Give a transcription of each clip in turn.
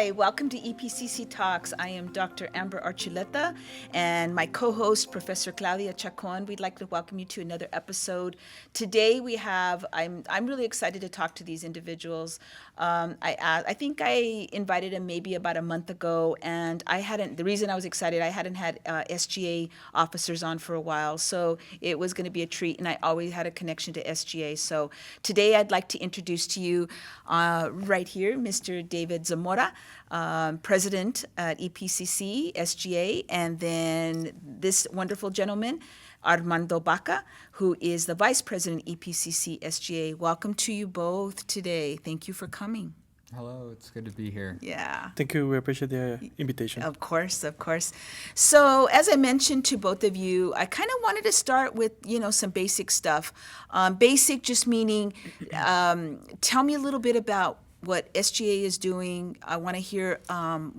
Hi, welcome to EPCC Talks. I am Dr. Amber Archuleta and my co-host, Professor Claudia Chacon. We'd like to welcome you to another episode. Today we have, I'm really excited to talk to these individuals. I think I invited them maybe about a month ago, and the reason I was excited, I hadn't had SGA officers on for a while, so it was going to be a treat, and I always had a connection to SGA. So today I'd like to introduce to you right here, Mr. David Zamora, President at EPCC, SGA, and then this wonderful gentleman, Armando Baca, who is the Vice President, EPCC, SGA. Welcome to you both today. Thank you for coming. Hello, it's good to be here. Yeah. Thank you. We appreciate the invitation. Of course, of course. So as I mentioned to both of you, I kind of wanted to start with, some basic stuff. Basic just meaning, tell me a little bit about what SGA is doing. I want to hear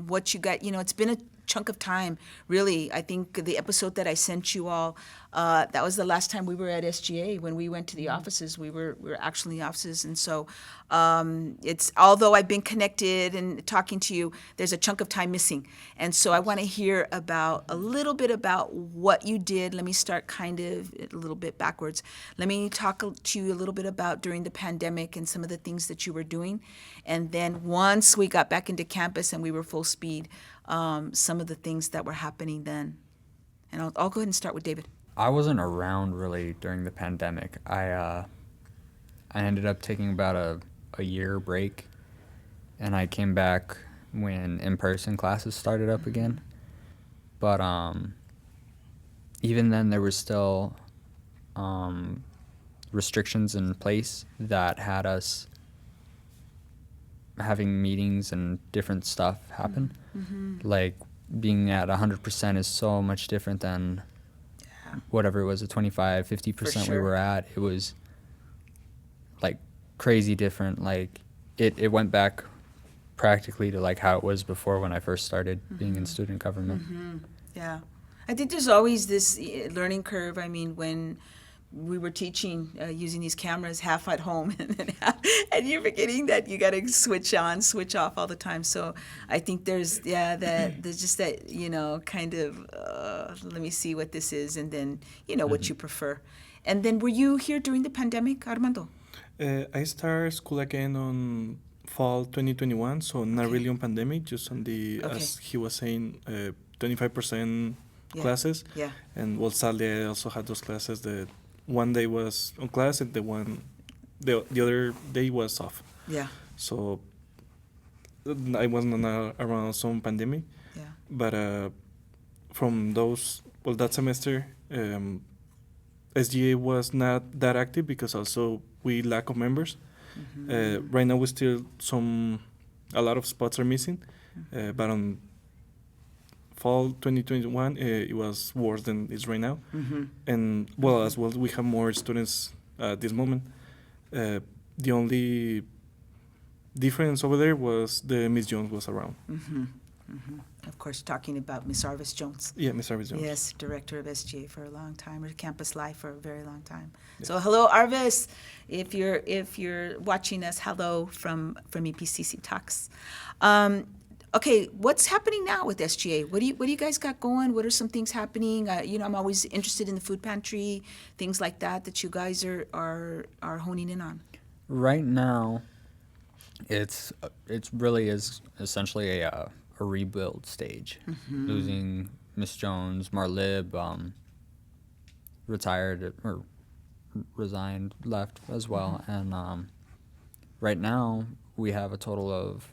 what you got. It's been a chunk of time, really. I think the episode that I sent you all, that was the last time we were at SGA. When we went to the offices, we were actually in the offices. And so although I've been connected and talking to you, there's a chunk of time missing. And so I want to hear a little bit about what you did. Let me start kind of a little bit backwards. Let me talk to you a little bit about during the pandemic and some of the things that you were doing. And then once we got back into campus and we were full speed, some of the things that were happening then. And I'll go ahead and start with David. I wasn't around really during the pandemic. I ended up taking about a year break, and I came back when in-person classes started up again. But even then, there was still restrictions in place that had us having meetings and different stuff happen. Mm-hmm. Like being at 100% is so much different than whatever it was, a 25, 50% we were at. It was like crazy different. Like it went back practically to like how it was before when I first started being in student government. Mm-hmm. Yeah. I think there's always this learning curve. I mean, when we were teaching using these cameras half at home and you're forgetting that you got to switch on, switch off all the time. So I think there's just that, kind of, let me see what this is, and then, what you prefer. And then were you here during the pandemic, Armando? I started school again on fall 2021, so not really on pandemic, just on the, as he was saying, 25% classes. Yeah. And sadly, I also had those classes that one day was on class and the other day was off. Yeah. So I wasn't around some pandemic. Yeah. But from that semester, SGA was not that active because also we lack of members. Mm-hmm. Right now we still a lot of spots are missing, but on fall 2021, it was worse than it's right now. Mm-hmm. And as well, we have more students at this moment. The only difference over there was the Miss Jones was around. Mm-hmm. Mm-hmm. Of course, talking about Miss Arvis Jones. Yeah, Miss Arvis Jones. Yes, director of SGA for a long time, or Campus Life for a very long time. Yeah. So hello, Arvis. If you're watching us, hello from EPCC Talks. Okay, what's happening now with SGA? What do you guys got going? What are some things happening? I'm always interested in the food pantry, things like that you guys are honing in on. Right now, it's really is essentially a rebuild stage. Mm-hmm. Losing Miss Jones, Marlib, retired or resigned, left as well, and right now we have a total of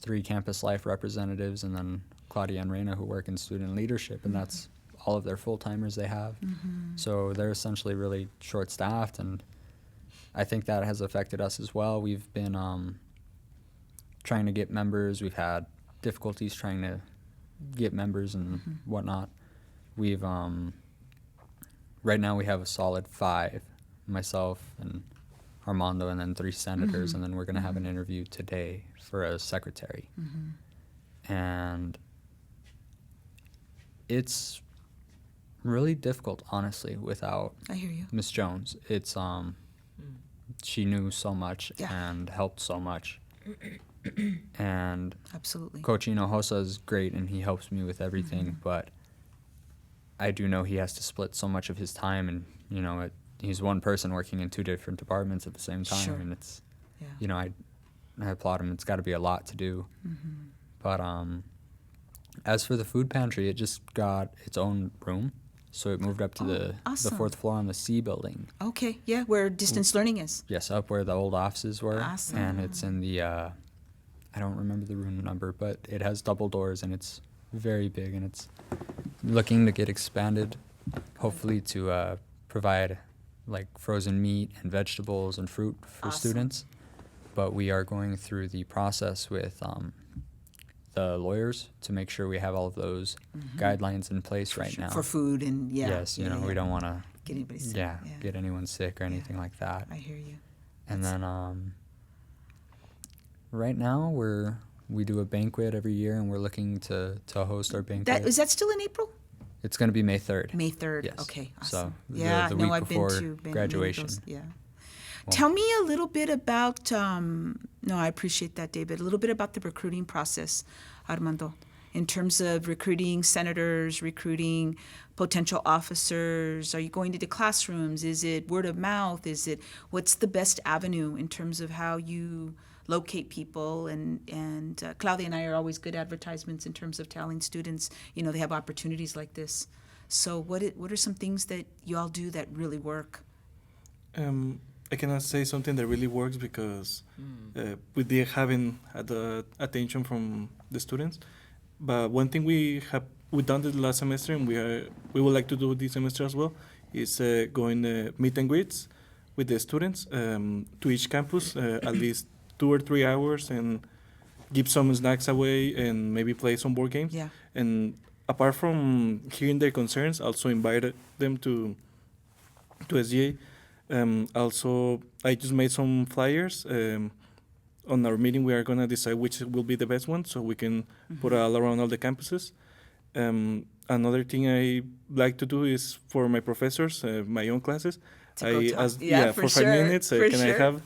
3 campus life representatives, and then Claudia and Reina who work in student leadership, and that's all of their full-timers they have. Mm-hmm. So they're essentially really short-staffed, and I think that has affected us as well. We've been trying to get members. We've had difficulties trying to get members and whatnot. We've right now we have a solid 5, myself and Armando, and then 3 senators, and then we're going to have an interview today for a secretary. And it's really difficult, honestly, without I hear you. Miss Jones. It's she knew so much and helped so much. And Absolutely. Coach Hinojosa is great, and he helps me with everything, but I do know he has to split so much of his time, and, he's one person working in two different departments at the same time, Sure. and it's, Yeah. I applaud him. It's got to be a lot to do. But as for the food pantry, it just got its own room, so it moved up to the awesome. fourth floor on the C building. Okay. Yeah, where distance learning is. Yes, up where the old offices were. Awesome. And it's in the, I don't remember the room number, but it has double doors, and it's very big, and it's looking to get expanded, hopefully to provide like frozen meat and vegetables and fruit for Awesome. students. But we are going through the process with the lawyers to make sure we have all of those guidelines in place right now. For food and Yes, we don't want to get anybody sick. get anyone sick or anything like that. I hear you. And then right now we do a banquet every year, and we're looking to host our banquet. Is that still in April? It's going to be May 3rd. May 3rd. Yes. Okay. So Awesome. the week I've before been to graduation. Yeah. Well- Tell me a little bit about. No, I appreciate that, David. A little bit about the recruiting process, Armando, in terms of recruiting senators, recruiting potential officers. Are you going to the classrooms? Is it word of mouth? What's the best avenue in terms of how you locate people? And Claudia and I are always good advertisements in terms of telling students, they have opportunities like this. So what are some things that you all do that really work? I cannot say something that really works because we did having the attention from the students. But one thing we done the last semester, and we would like to do this semester as well, is going meet and greets with the students to each campus at least 2 or 3 hours, and give some snacks away and maybe play some board games. Yeah. And apart from hearing their concerns, also invited them to SGA. Also, I just made some flyers. On our meeting, we are going to decide which will be the best one, so we can put it all around all the campuses. Another thing I like to do is for my professors, my own classes. To go talk. Ask, Yeah, for for 5 sure, minutes, for can I sure. have?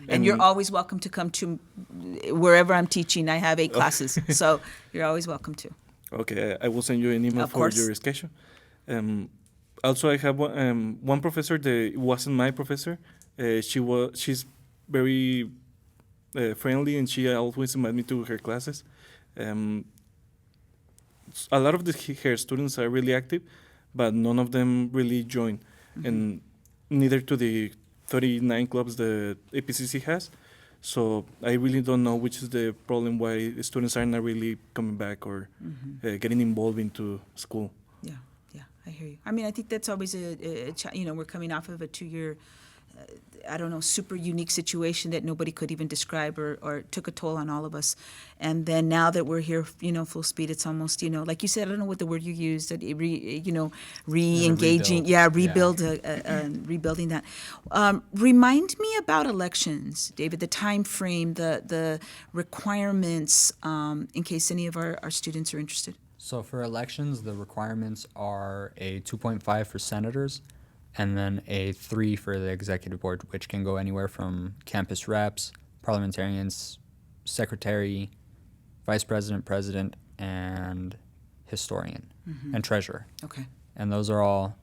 And you're always welcome to come to wherever I'm teaching. I have 8 classes, so you're always welcome to. Okay, I will send you an email Of for course. your schedule. Also, I have one professor that wasn't my professor. She's very friendly, and she always invites me to her classes. A lot of her students are really active, but none of them really join, and neither to the 39 clubs the EPCC has. So I really don't know which is the problem why the students are not really coming back or getting involved into school. Yeah, I hear you. I mean, I think that's always we're coming off of a 2-year, super unique situation that nobody could even describe or took a toll on all of us. And then now that we're here, full speed, it's almost, like you said, I don't know what the word you used, that re-engaging. Rebuild. Rebuilding that. Remind me about elections, David, the time frame, the requirements, in case any of our students are interested. So for elections, the requirements are a 2.5 for senators, and then a 3 for the executive board, which can go anywhere from campus reps, parliamentarians, secretary, vice president, president, and historian, and treasurer. Okay. And those are all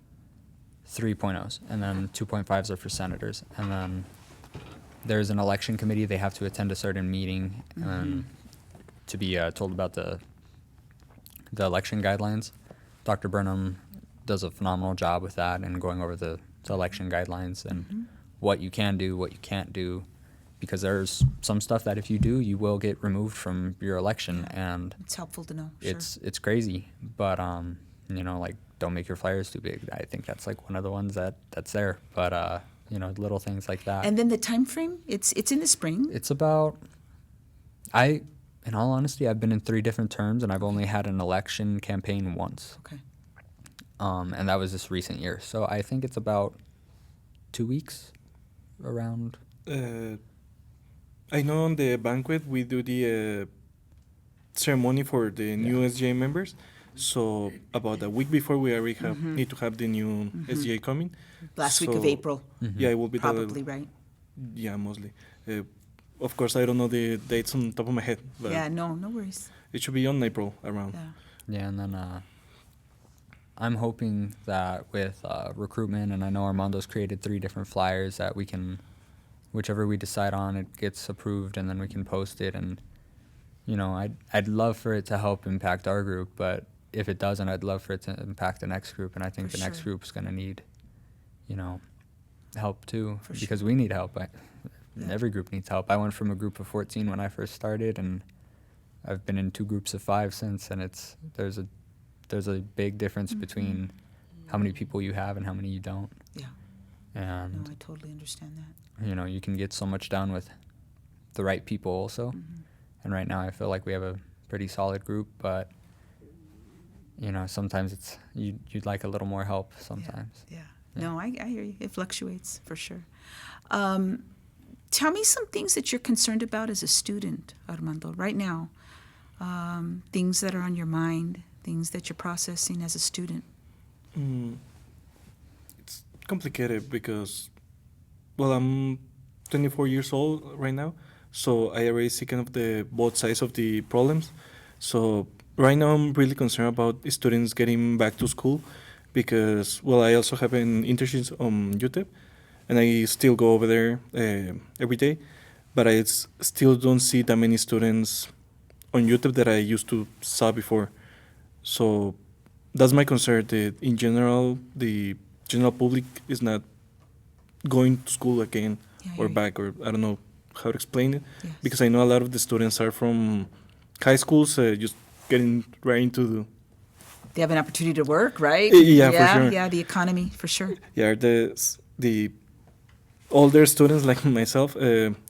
3.0s, and then 2.5s are for senators. And then there's an election committee. They have to attend a certain meeting to be told about the election guidelines. Dr. Burnham does a phenomenal job with that and going over the election guidelines and what you can do, what you can't do, because there's some stuff that if you do, you will get removed from your election, and It's helpful to know. Sure. it's crazy. But don't make your flyers too big. I think that's like one of the ones that's there. But little things like that. And then the time frame, it's in the spring. It's about, in all honesty, I've been in 3 different terms, and I've only had an election campaign once. Okay. And that was this recent year. So I think it's about 2 weeks around. I know on the banquet we do the ceremony for the new SGA members. So about a week before we already need to have the new SGA coming. Last week of April, Yeah, it will be probably, right? Yeah, mostly. of course, I don't know the dates on top of my head, but Yeah, no worries. it should be on April around. Yeah. Yeah, and then I'm hoping that with recruitment, and I know Armando's created 3 different flyers that we can, whichever we decide on, it gets approved, and then we can post it. And I'd love for it to help impact our group, but if it doesn't, I'd love for it to impact the next group. And I think For the next sure. group's gonna need, help too, For because sure. we need help. Yeah. Every group needs help. I went from a group of 14 when I first started, and I've been in 2 groups of 5 since, and there's a big difference between how many people you have and how many you don't. Yeah. And No, I totally understand that. you can get so much done with the right people also. And right now I feel like we have a pretty solid group, but sometimes it's you'd like a little more help sometimes. Yeah. Yeah. No, I hear you. It fluctuates for sure. Tell me some things that you're concerned about as a student, Armando, right now. Things that are on your mind, things that you're processing as a student. It's complicated because, well, I'm 24 years old right now, so I already see kind of the both sides of the problems. So right now I'm really concerned about students getting back to school because, well, I also have an internship on UTEP, and I still go over there every day, but I still don't see that many students on UTEP that I used to saw before. So that's my concern, that in general, the general public is not going to school again Yeah, I or hear you. back, or I don't know how to explain it, Yes. because I know a lot of the students are from high schools, just getting right into They have an opportunity to work, right? Yeah, for sure. Yeah, the economy, for sure. the older students like myself.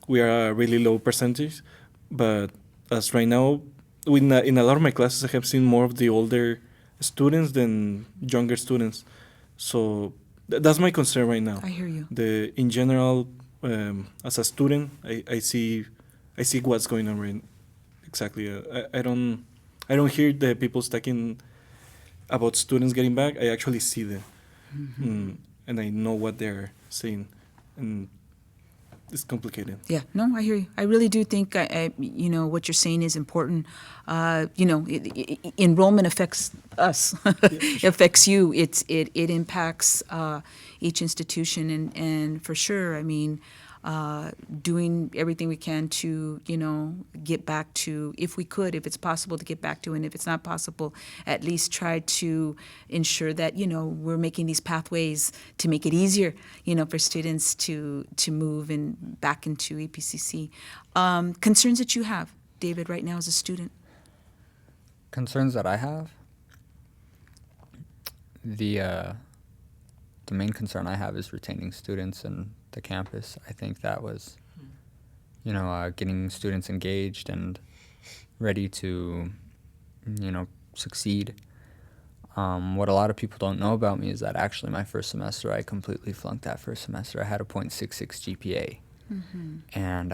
We are a really low percentage, but as right now, in a lot of my classes, I have seen more of the older students than younger students. So that's my concern right now. I hear you. In general, as a student, I see what's going on right exactly. I don't hear the people talking about students getting back. I actually see them, and I know what they're saying, and it's complicated. Yeah, no, I hear you. I really do think, what you're saying is important. Enrollment affects us. It affects you. It impacts each institution, and for sure, I mean, doing everything we can to, get back to, if it's possible to get back to, and if it's not possible, at least try to ensure that, we're making these pathways to make it easier, for students to move and back into EPCC. Concerns that you have, David, right now as a student? Concerns that I have, the main concern I have is retaining students in the campus. I think that was, getting students engaged and ready to, succeed. What a lot of people don't know about me is that actually my first semester, I completely flunked that first semester. I had a .66 GPA. And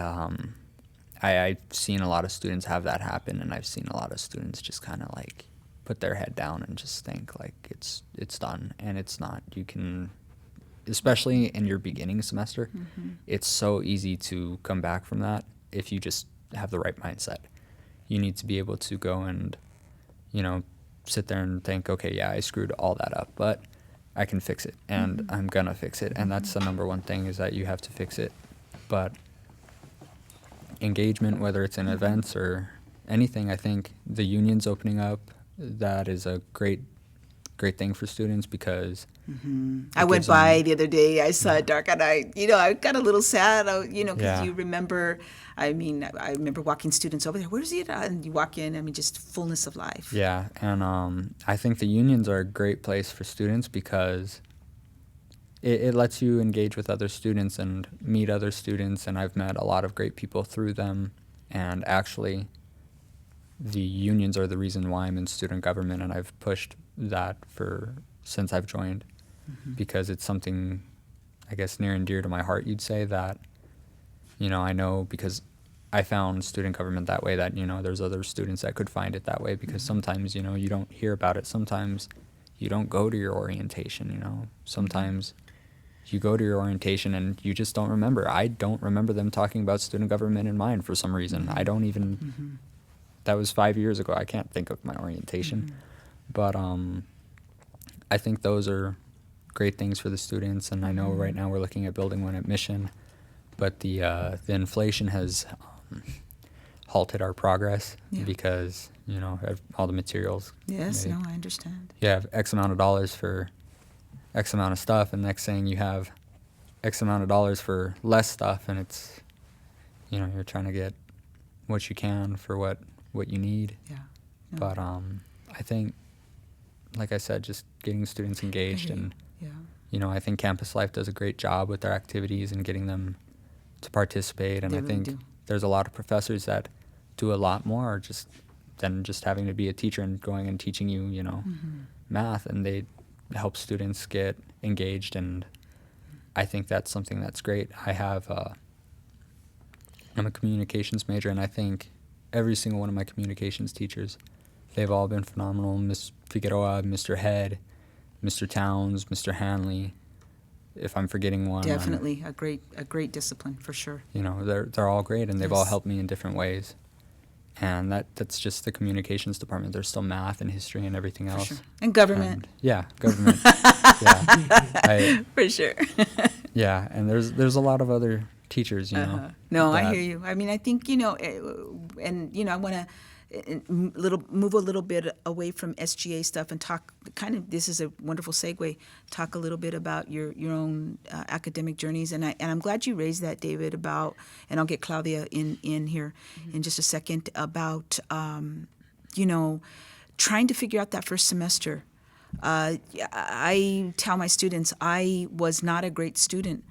I've seen a lot of students have that happen, and I've seen a lot of students just kind of like put their head down and just think like it's done, and it's not. You can, especially in your beginning semester, it's so easy to come back from that if you just have the right mindset. You need to be able to go and, sit there and think, okay, yeah, I screwed all that up, but I can fix it, and I'm gonna fix it. And that's the number one thing, is that you have to fix it. But engagement, whether it's in events or anything, I think the union's opening up, that is a great thing for students, because I went gives them- by the other day. I saw it dark, and I got a little sad. Because Yeah. you remember. I remember walking students over there. Where's it? And you walk in. Just fullness of life. Yeah, and I think the unions are a great place for students, because it lets you engage with other students and meet other students, and I've met a lot of great people through them. And actually, the unions are the reason why I'm in student government, and I've pushed that since I've joined, because it's something, I guess, near and dear to my heart, you'd say, that, I know, because I found student government that way, that, there's other students that could find it that way, because sometimes, you don't hear about it. Sometimes you don't go to your orientation, sometimes you go to your orientation and you just don't remember. I don't remember them talking about student government in mind for some reason. I don't even, that was 5 years ago. I can't think of my orientation. But I think those are great things for the students. And I know right now we're looking at building one at Mission, but the inflation has halted our progress because, you know, all the materials. Yes, no, I understand. You have X amount of dollars for X amount of stuff, and next thing you have X amount of dollars for less stuff, and it's, you know, you're trying to get what you can for what you need. Yeah. No. But I think, like I said, just getting students engaged, and you know, I think Campus Life does a great job with their activities and getting them to participate. And They I really think do. there's a lot of professors that do a lot more than just having to be a teacher and going and teaching you, you know, math, and they help students get engaged. And I think that's something that's great. I'm a communications major, and I think every single one of my communications teachers, they've all been phenomenal. Ms. Figueroa, Mr. Head, Mr. Towns, Mr. Hanley. If I'm forgetting one, Definitely a great discipline for sure. you know, they're all great, and they've all Yes. helped me in different ways. And that's just the communications department. There's still math and history and everything For else. sure. And government. And, government. Yeah. For sure. Yeah, and there's a lot of other teachers, you know. No, I that- hear you. I mean, I think, you know, and, you know, I want to move a little bit away from SGA stuff and talk kind of, this is a wonderful segue, talk a little bit about your own academic journeys. And I'm glad you raised that, David, about, and I'll get Claudia in here in just a second, about, you know, trying to figure out that first semester. I tell my students I was not a great student.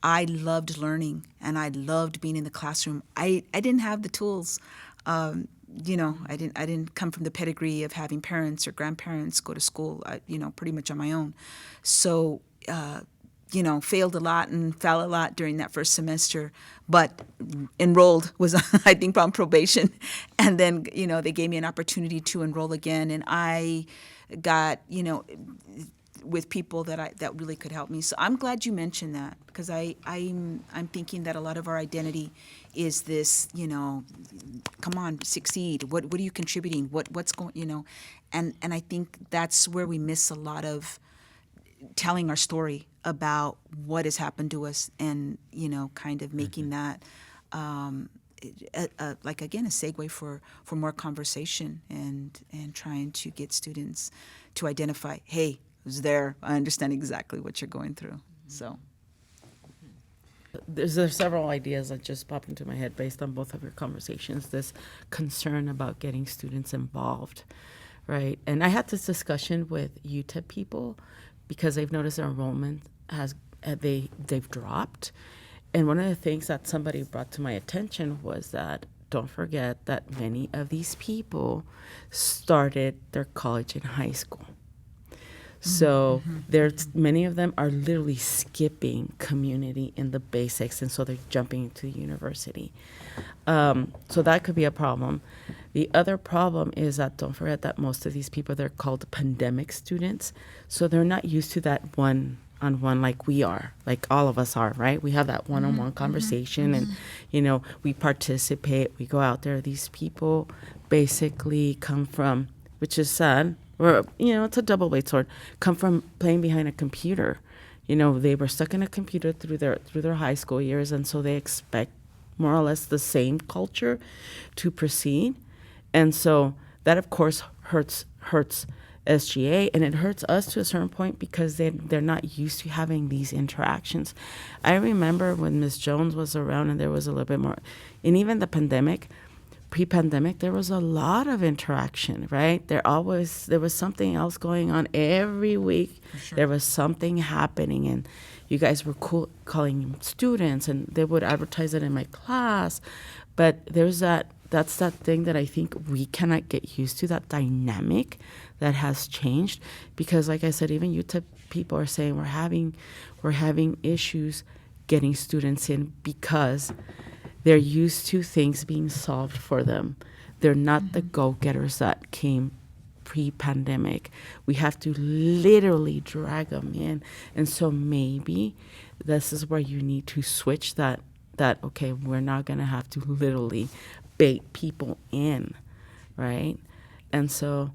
I loved learning, and I loved being in the classroom. I didn't have the tools. You know, I didn't come from the pedigree of having parents or grandparents go to school, you know, pretty much on my own. So, you know, failed a lot and fell a lot during that first semester, but enrolled, was, I think, on probation. And then, you know, they gave me an opportunity to enroll again, and I got, you know, with people that really could help me. So I'm glad you mentioned that, because I'm thinking that a lot of our identity is this, you know, come on, succeed. What are you contributing? What's going, you know, and I think that's where we miss a lot of telling our story about what has happened to us, and, you know, kind of making that like, again, a segue for more conversation and trying to get students to identify, hey, I was there. I understand exactly what you're going through. So There's several ideas that just popped into my head based on both of your conversations. This concern about getting students involved, right? And I had this discussion with UTEP people because they've noticed their enrollment they've dropped. And one of the things that somebody brought to my attention was that don't forget that many of these people started their college in high school. So there's many of them are literally skipping community in the basics, and so they're jumping into university. So that could be a problem. The other problem is that don't forget that most of these people, they're called pandemic students, so they're not used to that one-on-one like we are, like all of us are, right? We have that one-on-one conversation, and you know, we participate, we go out there. These people basically come from, which is sad, or, you know, it's a double-edged sword, come from playing behind a computer. You know, they were stuck in a computer through their high school years, and so they expect more or less the same culture to proceed. And so that, of course, hurts SGA, and it hurts us to a certain point because they're not used to having these interactions. I remember when Ms. Jones was around and there was a little bit more, and even the pre-pandemic, there was a lot of interaction, right? There was something else going on every week. Sure. There was something happening, and you guys were calling students, and they would advertise it in my class. But that's that thing that I think we cannot get used to, that dynamic that has changed. Because like I said, even UTEP people are saying we're having issues getting students in because they're used to things being solved for them. They're not the go-getters that came pre-pandemic. We have to literally drag them in. And so maybe this is where you need to switch that okay, we're not going to have to literally bait people in, right? And so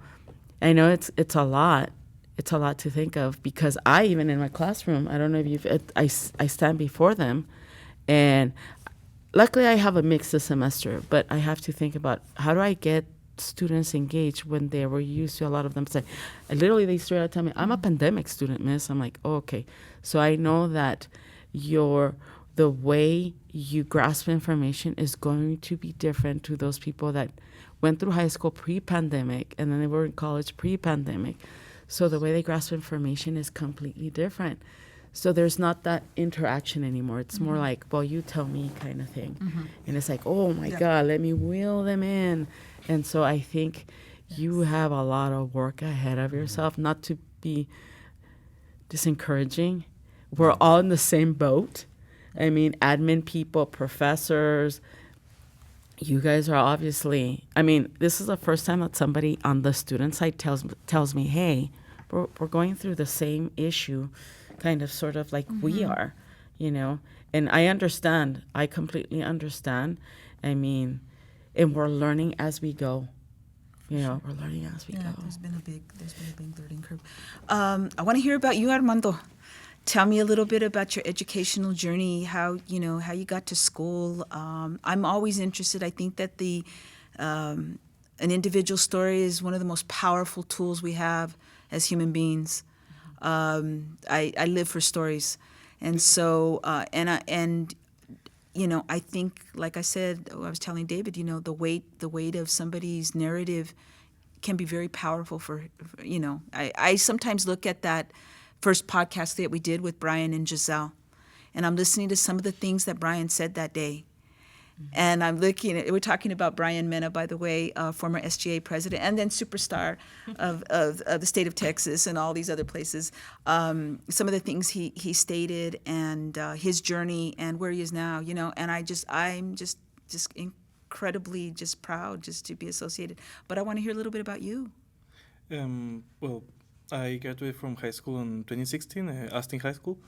I know it's a lot. It's a lot to think of, because I, even in my classroom, I don't know if I stand before them, and luckily I have a mix this semester, but I have to think about how do I get students engaged when they were used to, a lot of them say, literally they straight out tell me, I'm a pandemic student, miss. I'm like, oh, okay. So I know that the way you grasp information is going to be different to those people that went through high school pre-pandemic and then they were in college pre-pandemic. So the way they grasp information is completely different. So there's not that interaction anymore. It's more like, well, you tell me kind of thing. And it's like, oh my God, let me wheel them in. And so I think you have a lot of work ahead of yourself, not to be disencouraging. We're all in the same boat. I mean, admin people, professors, you guys are obviously, I mean, this is the first time that somebody on the student side tells me, hey, we're going through the same issue, kind of sort of like we are, you know. And I understand. I completely understand. I mean, and we're learning as we go. You know, we're learning as we go. There's been a big learning curve. I want to hear about you, Armando. Tell me a little bit about your educational journey, how you got to school. I'm always interested. I think that an individual story is one of the most powerful tools we have as human beings. I live for stories, and so I think, like I said, I was telling David, the weight of somebody's narrative can be very powerful I sometimes look at that first podcast that we did with Brian and Giselle, and I'm listening to some of the things that Brian said that day. And I'm looking at, we're talking about Brian Mena, by the way, former SGA president, and then superstar of the state of Texas and all these other places. Some of the things he stated, and his journey and where he is now, and I'm just incredibly just proud just to be associated. But I want to hear a little bit about you. Well, I graduated from high school in 2016, Austin High School.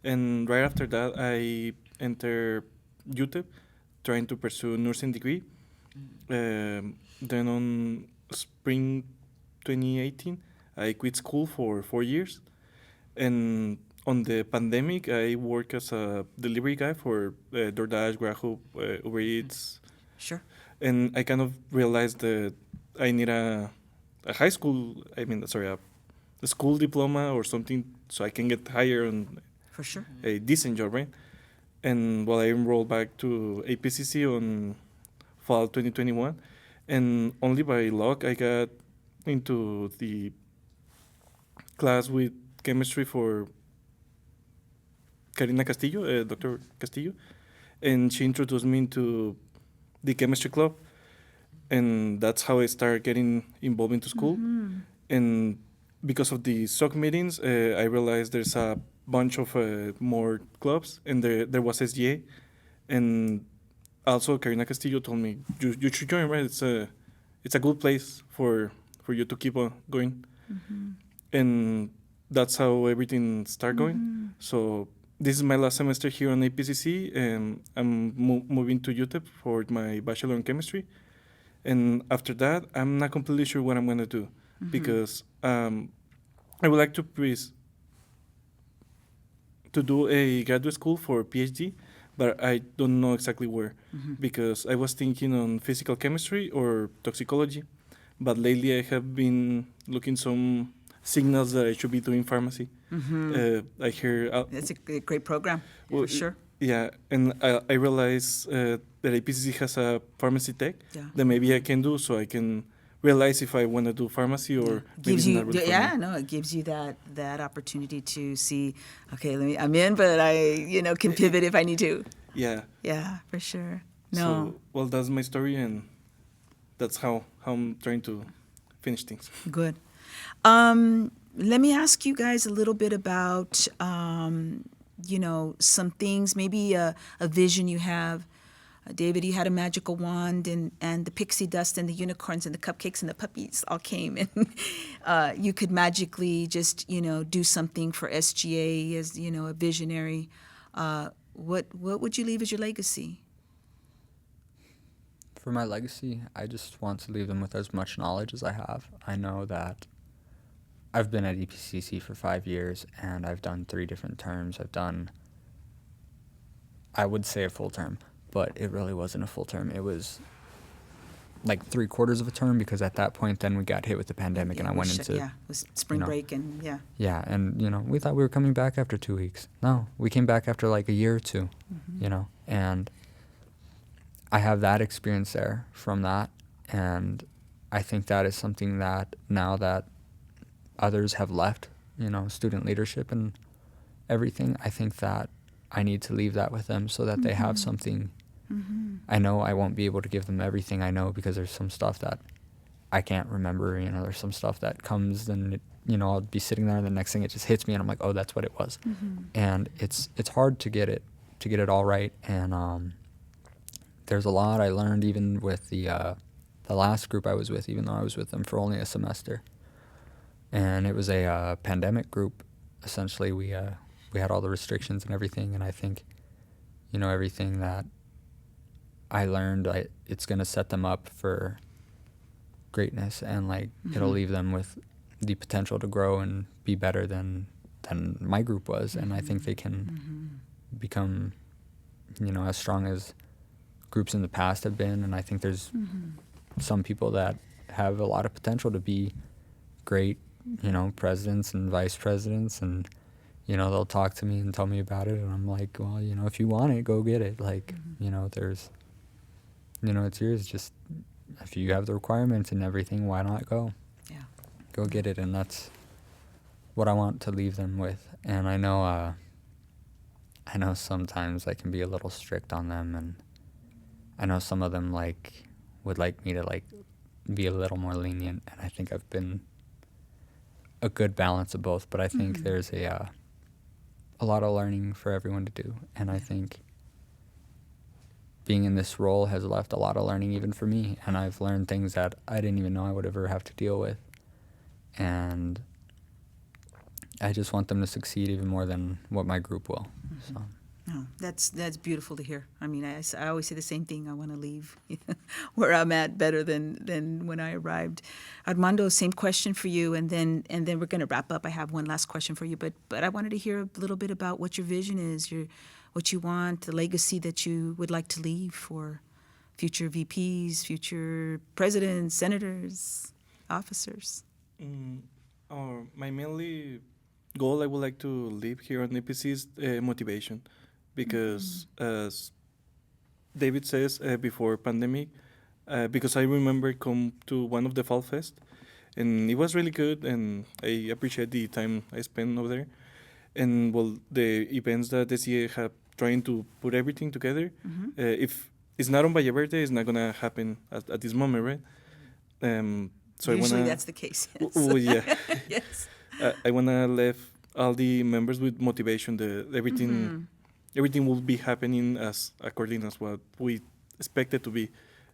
And right after that, I entered UTEP, trying to pursue a nursing degree. Then on spring 2018, I quit school for 4 years. And on the pandemic, I worked as a delivery guy for DoorDash, Grubhub, Uber Eats. Sure. And I kind of realized that I need a school diploma or something so I can get hired on For sure. a decent job, right? And I enrolled back to EPCC on fall 2021, and only by luck I got into the class with chemistry for Karina Castillo, Dr. Castillo, and she introduced me into the chemistry club, and that's how I started getting involved into school. And because of the SOC meetings, I realized there's a bunch of more clubs, and there was SGA, and also Karina Castillo told me you should join, right? It's a good place for you to keep on going, and that's how everything started going. So this is my last semester here on APCC, and I'm moving to UTEP for my bachelor in chemistry, and after that I'm not completely sure what I'm going to do, because I would like to do a graduate school for PhD, but I don't know exactly where, because I was thinking on physical chemistry or toxicology, but lately I have been looking some signals that I should be doing pharmacy. I hear It's a great program, for sure. Yeah, and I realize that APCC has a pharmacy tech that maybe I can do, so I can realize if I want to do pharmacy or gives maybe you not really for me. it gives you that opportunity to see, okay, I'm in, but I can pivot if I need to. Yeah, for sure. No. So, that's my story, and that's how I'm trying to finish things. Good. Let me ask you guys a little bit about some things, maybe a vision you have. David, you had a magical wand, and the pixie dust and the unicorns and the cupcakes and the puppies all came, and you could magically just, do something for SGA as, a visionary. What would you leave as your legacy? For my legacy, I just want to leave them with as much knowledge as I have. I know that I've been at EPCC for 5 years, and I've done 3 different terms. I would say a full term, but it really wasn't a full term. It was like 3/4 of a term, because at that point then we got hit with the pandemic, and I went into... it was spring break, and yeah. Yeah, and, we thought we were coming back after 2 weeks. No, we came back after like a year or 2, and I have that experience there from that, and I think that is something that now that others have left, student leadership and everything, I think that I need to leave that with them so that they have something. I know I won't be able to give them everything I know, because there's some stuff that I can't remember, there's some stuff that comes and, I'll be sitting there and the next thing it just hits me and I'm like, oh, that's what it was. And it's hard to get it all right. And there's a lot I learned even with the last group I was with, even though I was with them for only a semester. And it was a pandemic group. Essentially, we had all the restrictions and everything, and I think, everything that I learned, it's going to set them up for greatness, and it'll leave them with the potential to grow and be better than my group was. And I think they can become, as strong as groups in the past have been. And I think there's some people that have a lot of potential to be great, presidents and vice presidents, and they'll talk to me and tell me about it, and I'm like, well, if you want it, go get it. There's, it's yours. Just if you have the requirements and everything, why not go? Yeah. Go get it. And that's what I want to leave them with. And I know sometimes I can be a little strict on them, and I know some of them would like me to be a little more lenient, and I think I've been a good balance of both. But I think there's a lot of learning for everyone to do, and I think being in this role has left a lot of learning even for me, and I've learned things that I didn't even know I would ever have to deal with, and I just want them to succeed even more than what my group will. So. No, that's beautiful to hear. I mean, I always say the same thing. I want to leave where I'm at better than when I arrived. Armando, same question for you, and then we're going to wrap up. I have one last question for you, but I wanted to hear a little bit about what your vision is, what you want, the legacy that you would like to leave for future VPs, future presidents, senators, officers. My mainly goal I would like to leave here on EPC is motivation. Because as David says, before pandemic, because I remember come to one of the Fall Fest, and it was really good, and I appreciate the time I spent over there. And the events that the SGA have trying to put everything together, if it's not on by your birthday, it's not gonna happen at this moment, right? So Usually that's the case. Yes. Yeah. Yes. I wanna leave all the members with motivation. Everything will be happening as according as what we expect it to be.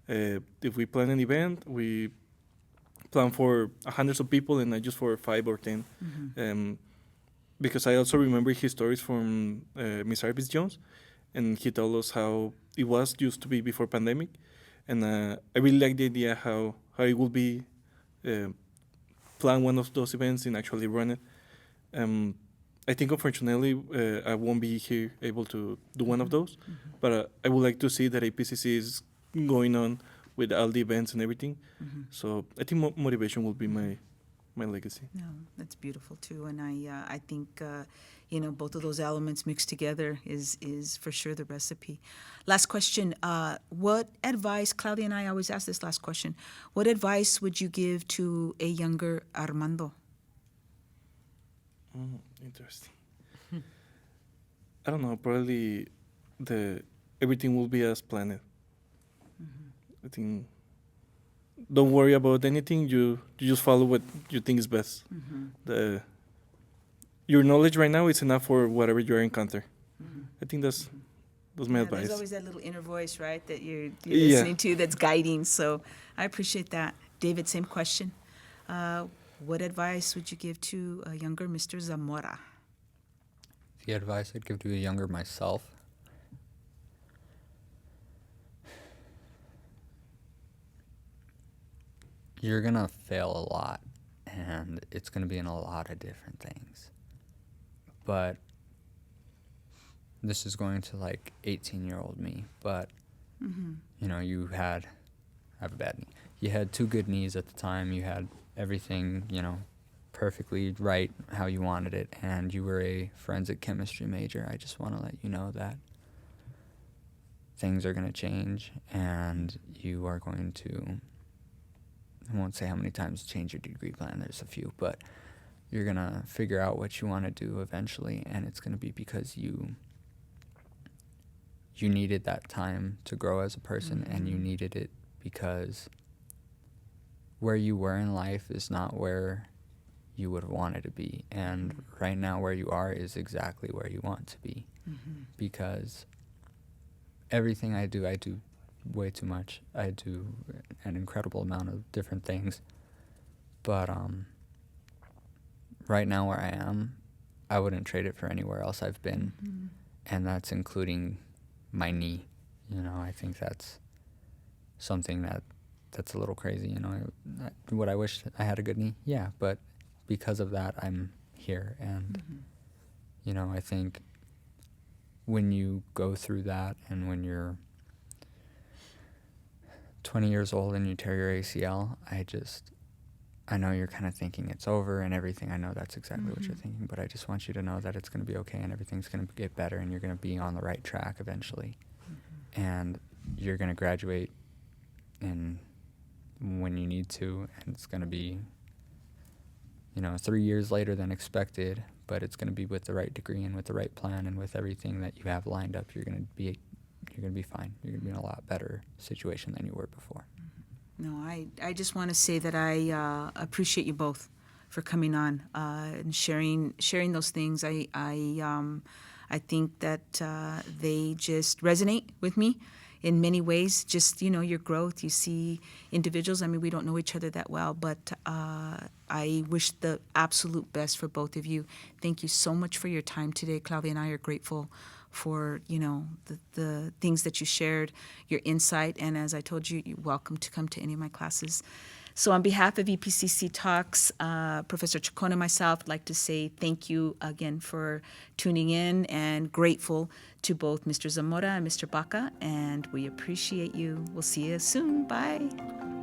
If we plan an event, we plan for hundreds of people and not just for 5 or 10. Because I also remember his stories from Miss Arvis Jones, and he told us how it was used to be before pandemic, and I really like the idea how it will be plan one of those events and actually run it. I think unfortunately I won't be here able to do one of those, but I would like to see that EPCC is going on with all the events and everything. So I think motivation will be my legacy. No, that's beautiful too, and I think both of those elements mixed together is for sure the recipe. Last question: what advice? Claudia and I always ask this last question. What advice would you give to a younger Armando? Interesting. I don't know. Probably everything will be as planned. I think. Don't worry about anything. You just follow what you think is best. Your knowledge right now is enough for whatever you encounter. I think that's That's my Yeah, advice. there's always that little inner voice, right, that you're Yeah. listening to that's guiding. So I appreciate that. David, same question. What advice would you give to a younger Mr. Zamora? The advice I'd give to a younger myself. You're gonna fail a lot, and it's gonna be in a lot of different things. But this is going to like 18-year-old me. But you know, I have a bad knee. You had two good knees at the time. You had everything, you know, perfectly right how you wanted it, and you were a forensic chemistry major. I just want to let you know that things are going to change, and you are going to, I won't say how many times change your degree plan, there's a few, but you're going to figure out what you want to do eventually, and it's going to be because you needed that time to grow as a person, and you needed it because where you were in life is not where you would have wanted to be, and right now where you are is exactly where you want to be, because everything I do way too much. I do an incredible amount of different things, but right now where I am, I wouldn't trade it for anywhere else I've been, and that's including my knee. You know, I think that's something that's a little crazy. You know, would I wish I had a good knee? Yeah, but because of that, I'm here, and you know, I think when you go through that, and when you're 20 years old and you tear your ACL, I know you're kind of thinking it's over and everything. I know that's exactly what you're thinking, but I just want you to know that it's going to be okay, and everything's going to get better, and you're going to be on the right track eventually. And you're going to graduate when you need to, and it's going to be, you know, 3 years later than expected, but it's going to be with the right degree and with the right plan and with everything that you have lined up. You're going to be fine. You're going to be in a lot better situation than you were before. No, I just want to say that I appreciate you both for coming on and sharing those things. I think that they just resonate with me in many ways. Just, you know, your growth. You see individuals. I mean, we don't know each other that well, but I wish the absolute best for both of you. Thank you so much for your time today. Claudia and I are grateful for, you know, the things that you shared, your insight, and as I told you, you're welcome to come to any of my classes. So on behalf of EPCC Talks, Professor Chacon and myself, I'd like to say thank you again for tuning in, and grateful to both Mr. Zamora and Mr. Baca, and we appreciate you. We'll see you soon. Bye.